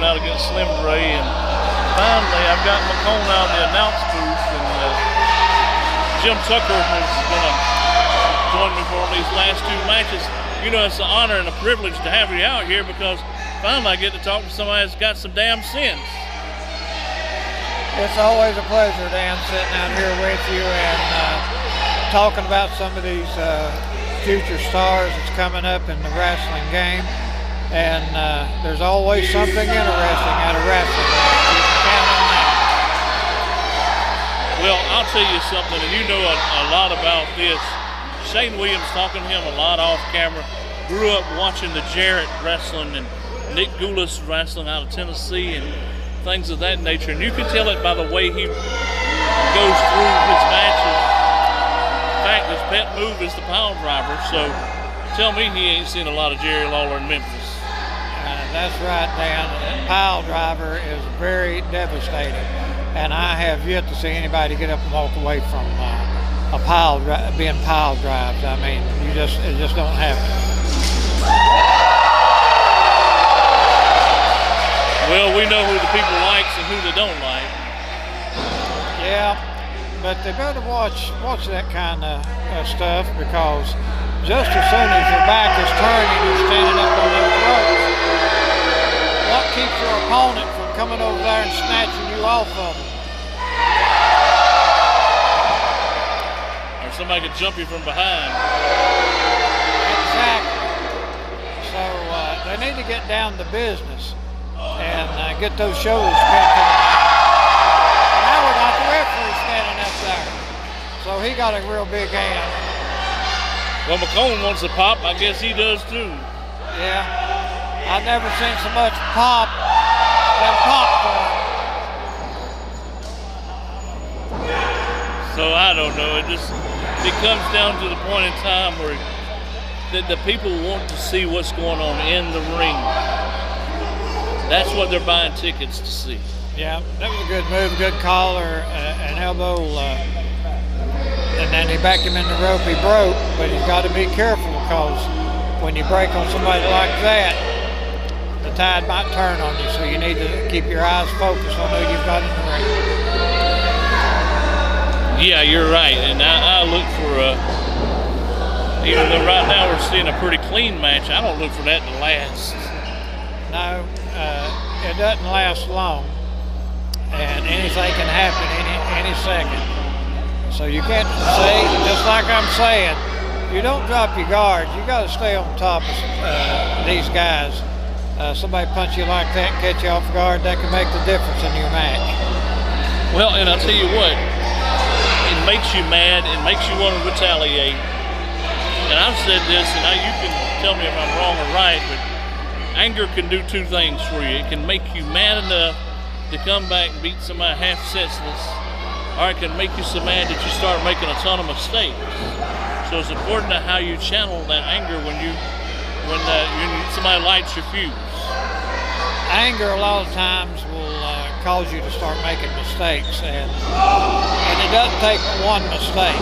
out against Slim Dre, and finally I've got McCone out in the announce booth, and Jim Tucker is going to join me for these last two matches. You know, it's an honor and a privilege to have you out here because finally I get to talk to somebody that's got some damn sense. It's always a pleasure, Dan, sitting out here with you and talking about some of these future stars that's coming up in the wrestling game. And there's always something interesting out of wrestling. You can count on that. Well, I'll tell you something, and you know a lot about this. Shane Williams, talking to him a lot off camera, grew up watching the Jarrett wrestling and Nick Goulas wrestling out of Tennessee and things of that nature, and you can tell it by the way he goes through his matches. In fact, his pet move is the pile driver, so tell me he ain't seen a lot of Jerry Lawler in Memphis. That's right, Dan. That pile driver is very devastating, and I have yet to see anybody get up and walk away from being pile drives. I mean, it just don't happen. Well, we know who the people likes and who they don't like. Yeah, but they better watch that kind of stuff, because just as soon as your back is turned and you're standing up on those ropes, what keeps your opponent from coming over there and snatching you off of them? Or somebody could jump you from behind. Exactly. So they need to get down to business and get those shoulders picked up. Now we got the referee standing up there, so he got a real big hand. Well, McCone wants to pop. I guess he does too. Yeah, I've never seen so much pop than popcorn. So I don't know. It comes down to the point in time where the people want to see what's going on in the ring. That's what they're buying tickets to see. Yeah, that was a good move, a good collar, an elbow, and then he backed him in the rope. He broke, but he's got to be careful, because when you break on somebody like that, the tide might turn on you, so you need to keep your eyes focused on who you've got in the ring. Yeah, you're right, and I look for, even though right now we're seeing a pretty clean match, I don't look for that to last. No, it doesn't last long, and anything can happen any second. So you can't say, just like I'm saying, you don't drop your guard. You got to stay on top of these guys. Somebody punch you like that and catch you off guard, that can make the difference in your match. Well, and I'll tell you what, it makes you mad, it makes you want to retaliate. And I've said this, and you can tell me if I'm wrong or right, but anger can do two things for you. It can make you mad enough to come back and beat somebody half senseless, or it can make you so mad that you start making a ton of mistakes. So it's important to how you channel that anger when somebody lights your fuse. Anger a lot of times will cause you to start making mistakes, and it doesn't take one mistake.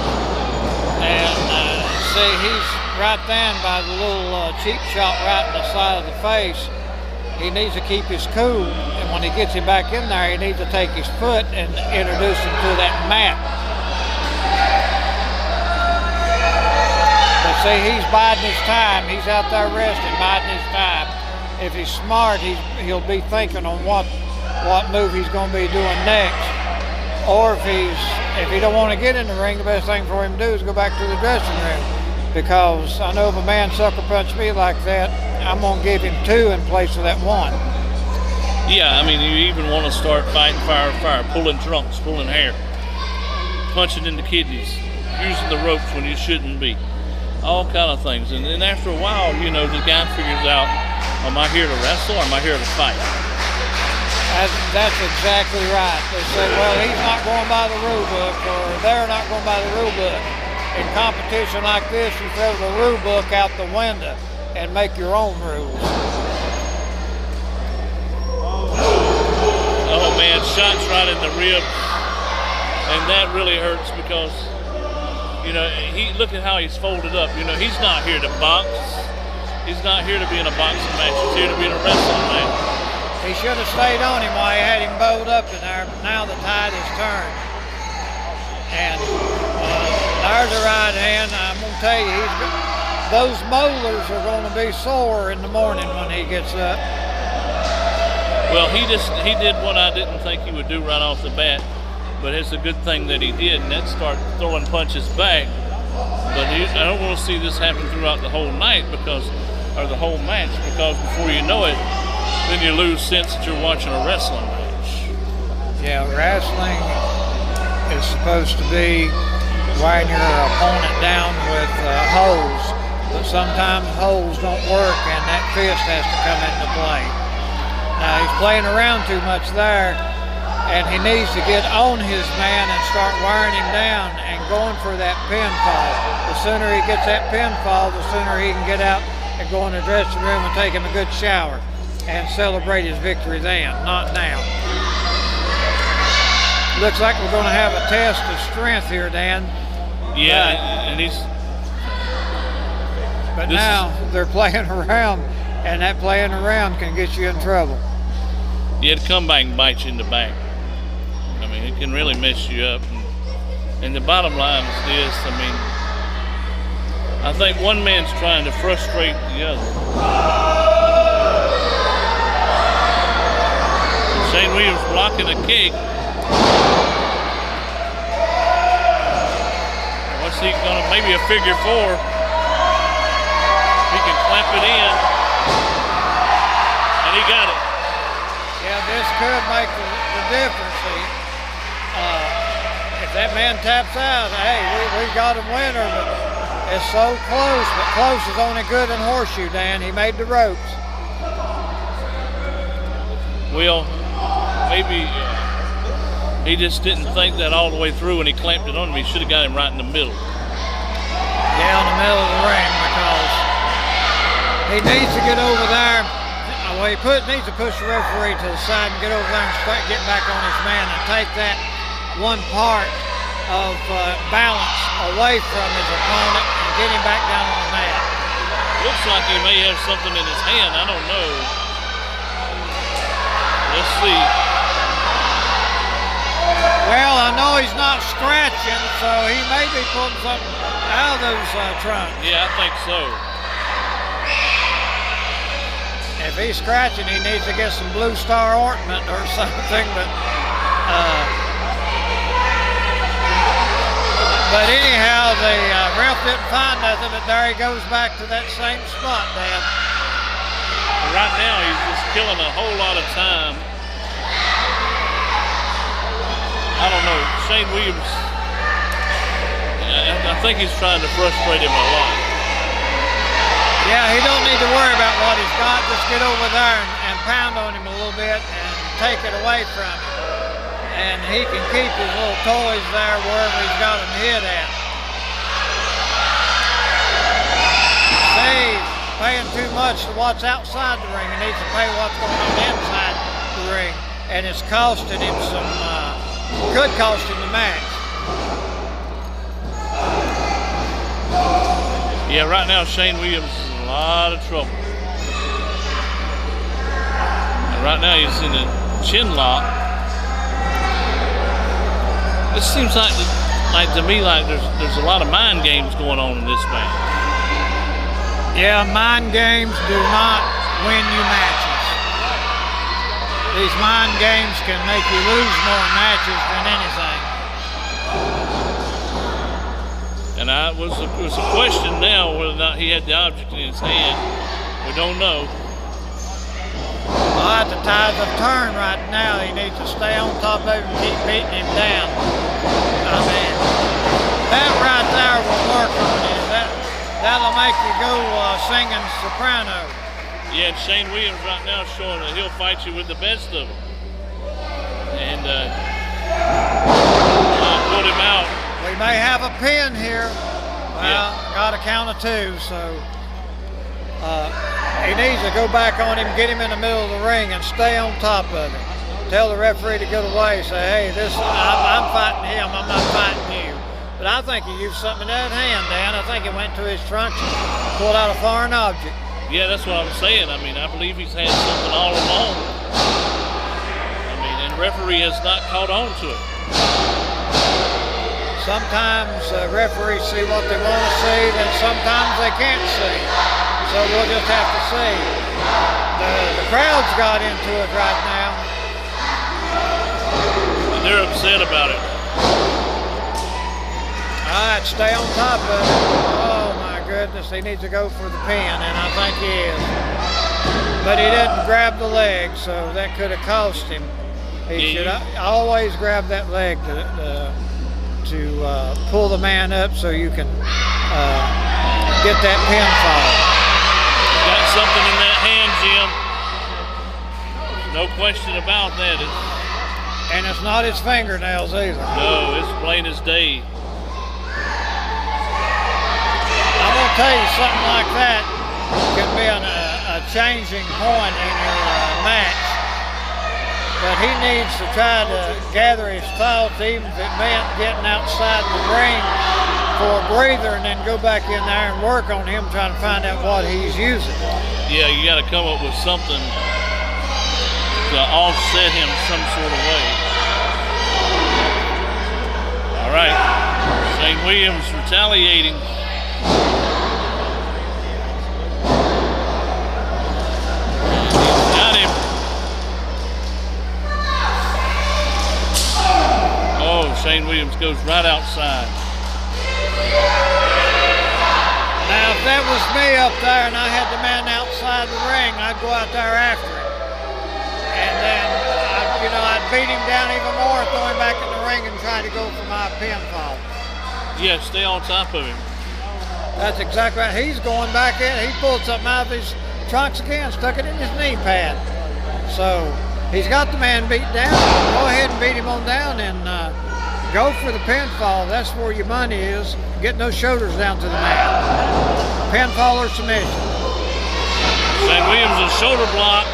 And see, he's right then by the little cheap shot right in the side of the face. He needs to keep his cool, and when he gets him back in there, he needs to take his foot and introduce him to that mat. But see, he's biding his time. He's out there resting, biding his time. If he's smart, he'll be thinking on what move he's going to be doing next. Or if he don't want to get in the ring, the best thing for him to do is go back to the dressing room. Because I know if a man sucker punched me like that, I'm going to give him two in place of that one. Yeah, I mean, you even want to start fighting fire, pulling trunks, pulling hair, punching in the kidneys, using the ropes when you shouldn't be. All kind of things. And then after a while, you know, the guy figures out, am I here to wrestle or am I here to fight? That's exactly right. They say, well, he's not going by the rule book, or they're not going by the rule book. In competition like this, you throw the rule book out the window and make your own rules. Oh man, shots right in the ribs, and that really hurts because, you know, look at how he's folded up. You know, he's not here to box. He's not here to be in a boxing match. He's here to be in a wrestling match. He should have stayed on him while he had him bowled up in there, but now the tide has turned. And there's a right hand. I'm going to tell you, those molars are going to be sore in the morning when he gets up. Well, he did what I didn't think he would do right off the bat, but it's a good thing that he did, and that's start throwing punches back. But I don't want to see this happen throughout the whole night or the whole match, because before you know it, then you lose sense that you're watching a wrestling match. Yeah, wrestling is supposed to be wearing your opponent down with holes, but sometimes holes don't work and that fist has to come into play. Now he's playing around too much there, and he needs to get on his man and start wearing him down and going for that pinfall. The sooner he gets that pinfall, the sooner he can get out and go in the dressing room and take him a good shower and celebrate his victory then, not now. Looks like we're going to have a test of strength here, Dan. Yeah, and But now they're playing around, and that playing around can get you in trouble. Yeah, to come back and bite you in the back. I mean, it can really mess you up. And the bottom line is this, I mean, I think one man's trying to frustrate the other. Shane Williams blocking a kick. What's he gonna, maybe a figure four. He can clamp it in. And he got it. Yeah, this could make the difference. If that man taps out, hey, we got him winner, but it's so close. But close is only good in horseshoe, Dan. He made the ropes. Well, maybe he just didn't think that all the way through when he clamped it on him. He should have got him right in the middle. Yeah, in the middle of the ring, because he needs to get over there. Well, he needs to push the referee to the side and get over there and start getting back on his man and take that one part of balance away from his opponent and get him back down on the mat. Looks like he may have something in his hand. I don't know. Let's see. Well, I know he's not scratching, so he may be pulling something out of those trunks. Yeah, I think so. If he's scratching, he needs to get some Blue Star ointment or something, but anyhow, the ref didn't find nothing, but there he goes back to that same spot, Dan. Right now, he's just killing a whole lot of time. I don't know, Shane Williams, I think he's trying to frustrate him a lot. Yeah, he don't need to worry about what he's got. Just get over there and pound on him a little bit and take it away from him. And he can keep his little toys there wherever he's got them hid at. He's paying too much to what's outside the ring. He needs to pay what's going on inside the ring. And it's costing him some, could cost him the match. Yeah, right now Shane Williams is in a lot of trouble. And right now he's in a chin lock. It seems like to me like there's a lot of mind games going on in this match. Yeah, mind games do not win you matches. These mind games can make you lose more matches than anything. And it was a question now whether or not he had the object in his hand. We don't know. Well, the tides have turned right now. He needs to stay on top of him and keep beating him down. I mean, that right there will work on him. That'll make you go singing soprano. Yeah, and Shane Williams right now showing that he'll fight you with the best of them. And pulled him out. We may have a pin here. Well, got a count of two, so he needs to go back on him, get him in the middle of the ring, and stay on top of him. Tell the referee to get away. Say, hey, I'm fighting him. I'm not fighting you. But I think he used something in that hand, Dan. I think he went to his trunk and pulled out a foreign object. Yeah, that's what I'm saying. I mean, I believe he's had something all along. I mean, and referee has not caught on to it. Sometimes referees see what they want to see, and sometimes they can't see. So we'll just have to see. The crowd's got into it right now. And they're upset about it. All right, stay on top of it. Oh my goodness, he needs to go for the pin, and I think he is. But he didn't grab the leg, so that could have cost him. He should always grab that leg to pull the man up so you can get that pinfall. Got something in that hand, Jim. No question about that. And it's not his fingernails either. No, it's plain as day. I'm going to tell you, something like that can be a changing point in your match. But he needs to try to gather his thoughts, even if it meant getting outside the ring for a breather and then go back in there and work on him, trying to find out what he's using. Yeah, you got to come up with something to offset him some sort of way. All right, Shane Williams retaliating. Got him. Oh, Shane Williams goes right outside. Now, if that was me up there and I had the man outside the ring, I'd go out there after him. And then, I'd beat him down even more, throw him back in the ring and try to go for my pinfall. Yeah, stay on top of him. That's exactly right. He's going back in. He pulled something out of his trunks again, stuck it in his knee pad. So he's got the man beat down. Go ahead and beat him on down and go for the pinfall. That's where your money is. Getting those shoulders down to the mat. Pinfall or submission. Shane Williams a shoulder block.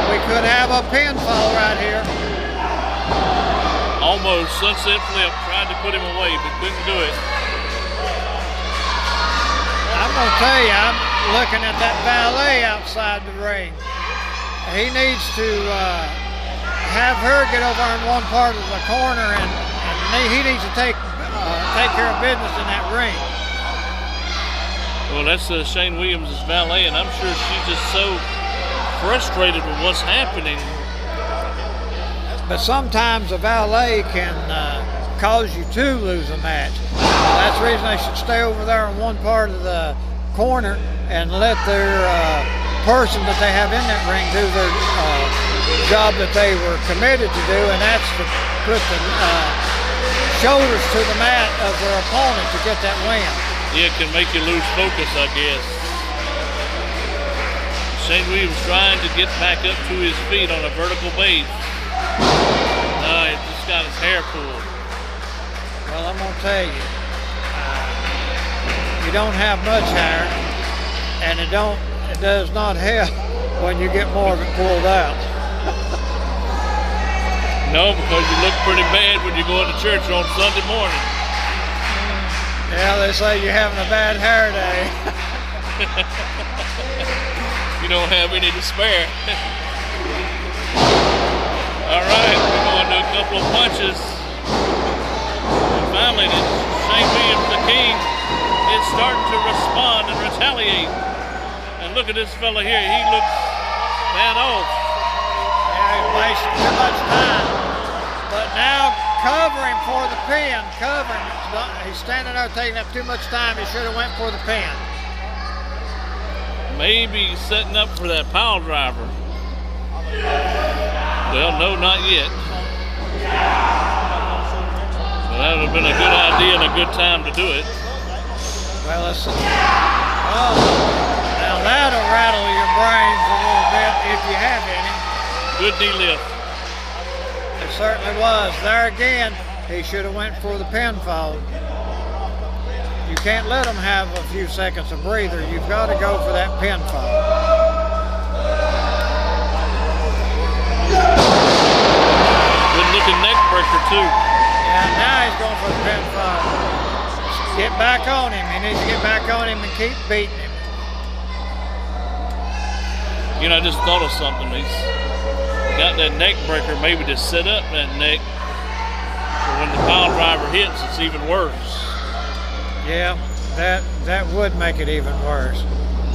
We could have a pinfall right here. Almost sunset flip. Tried to put him away, but couldn't do it. I'm going to tell you, I'm looking at that valet outside the ring. He needs to have her get over in one part of the corner, and he needs to take care of business in that ring. Well, that's Shane Williams' valet, and I'm sure she's just so frustrated with what's happening. But sometimes a valet can cause you to lose a match. That's the reason they should stay over there in one part of the corner and let their person that they have in that ring do their job that they were committed to do, and that's to put the shoulders to the mat of their opponent to get that win. Yeah, it can make you lose focus, I guess. Shane Williams trying to get back up to his feet on a vertical base. He just got his hair pulled. Well, I'm going to tell you, you don't have much hair, and it does not help when you get more of it pulled out. No, because you look pretty bad when you go into church on Sunday morning. Yeah, they say you're having a bad hair day. You don't have any to spare. All right, we're going to a couple of punches. And finally, Shane Williams, the king, is starting to respond and retaliate. And look at this fella here. He looks bad off. Yeah, he's wasting too much time. But now covering for the pin. Covering. He's standing there taking up too much time. He should have went for the pin. Maybe setting up for that pile driver. Well, no, not yet. So that would have been a good idea and a good time to do it. Well, let's see. Oh, now that'll rattle your brains a little bit if you have any. Good knee lift. It certainly was. There again, he should have went for the pinfall. You can't let him have a few seconds of breather. You've got to go for that pinfall. Good looking neck breaker too. Yeah, now he's going for the pinfall. Get back on him. He needs to get back on him and keep beating him. You know, I just thought of something. He's got that neck breaker maybe to set up that neck. But when the pile driver hits, it's even worse. Yeah, that would make it even worse.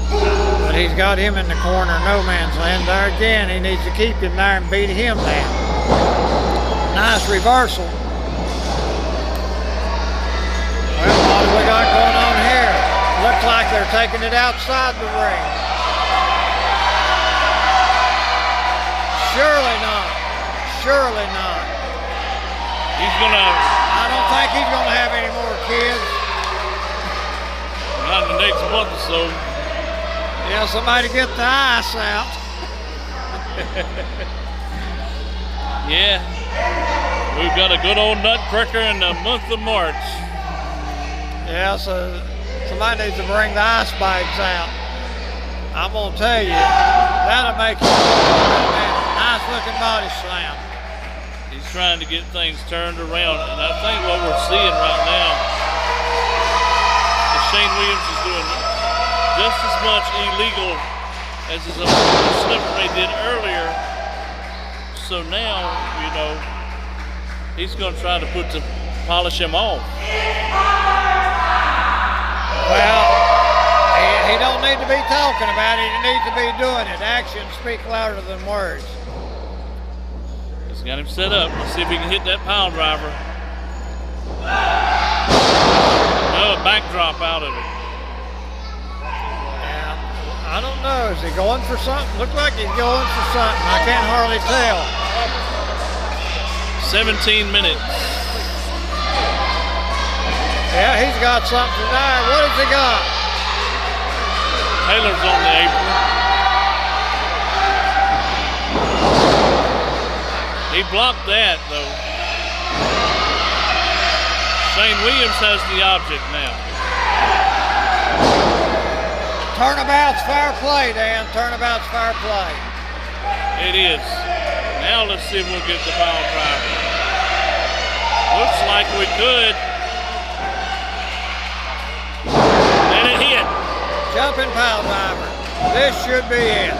But he's got him in the corner, no man's land. There again, he needs to keep him there and beat him down. Nice reversal. Well, what do we got going on here? Looks like they're taking it outside the ring. Surely not. Surely not. He's gonna. I don't think he's gonna have any more kids. Not in the next month or so. Yeah, somebody get the ice out. Yeah. We've got a good old nutcracker in the month of March. Yeah, so somebody needs to bring the ice bags out. I'm gonna tell you, that'll make you a nice looking body slam. He's trying to get things turned around, and I think what we're seeing right now is Shane Williams is doing just as much illegal as his slipper they did earlier. So now, you know, he's going to try to polish him off. Well, he don't need to be talking about it. He needs to be doing it. Actions speak louder than words. He's got him set up. Let's see if he can hit that pile driver. No, a backdrop out of it. I don't know. Is he going for something? Looks like he's going for something. I can't hardly tell. 17 minutes. Yeah, he's got something there. What has he got? Taylor's on the apron. He blocked that, though. Shane Williams has the object now. Turnabout's fair play, Dan. Turnabout's fair play. It is. Now let's see if we'll get the pile driver. Looks like we could. And it hit. Jumping pile driver. This should be it.